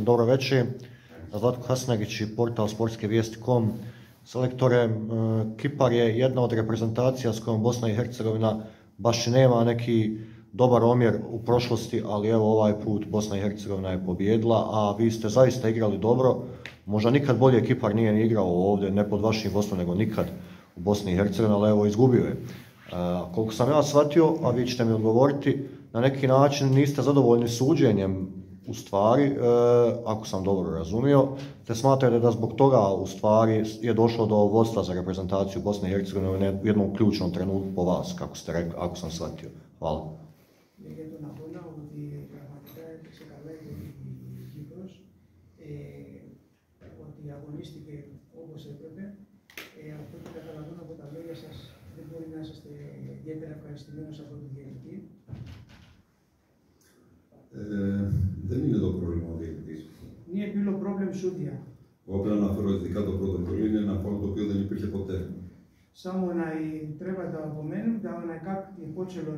Dobro večer, Zlatko Hasnagić i portal sportskevijesti.com. Selektore, Kipar je jedna od reprezentacija s kojom Bosna i Hercegovina baš nema neki dobar omjer u prošlosti, ali evo ovaj put Bosna i Hercegovina je pobijedila, a vi ste zaista igrali dobro. Možda nikad bolje Kipar nije ni igrao ovdje, ne pod vašim vodstvom, nego nikad u Bosni i Hercegovini, ali evo izgubio je. Koliko sam ja shvatio, a vi ćete mi odgovoriti, na neki način niste zadovoljni suđenjem u stvari, ako sam dobro razumio, te smatrate da zbog toga u stvari je došlo do vodstva za reprezentaciju Bosne i Hercegovine u jednom ključnom trenutku po vas, kako ste rekli, ako sam shvatio. Hvala. Δεν είναι το πρόβλημα ο διαιτητής. Nije bilo problem sudija. Εγώ πρέπει να αναφέρω ειδικά το πρωτοκόλλο, είναι ένα φάουλ το οποίο δεν υπήρχε ποτέ. Samo treba da opomenem da kak je počelo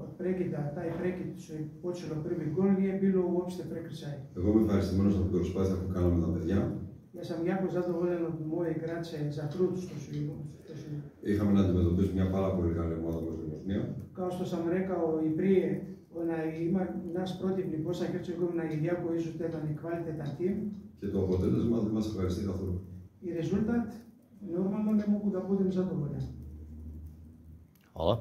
od prekida, taj prekid što je počelo prvi gol, nije bilo uopšte prekršaj. Εγώ είμαι ευχαριστημένος από την προσπάθεια που κάναμε τα παιδιά. Ja sam jako zadovoljan od moje igrače za trud što su Είχαμε να αντιμετωπίσουμε μια πάρα πολύ καλή ομάδα όπως η Βοσνία. Kao što sam rekao i prije, ima naš protivnik Bosna i Hercegovina je jako izuzetan i kvalitetan tim. Και το αποτέλεσμα δεν μας ευχαριστεί καθόλου. I rezultat normalno ne mogu da budem zadovoljan. Hvala.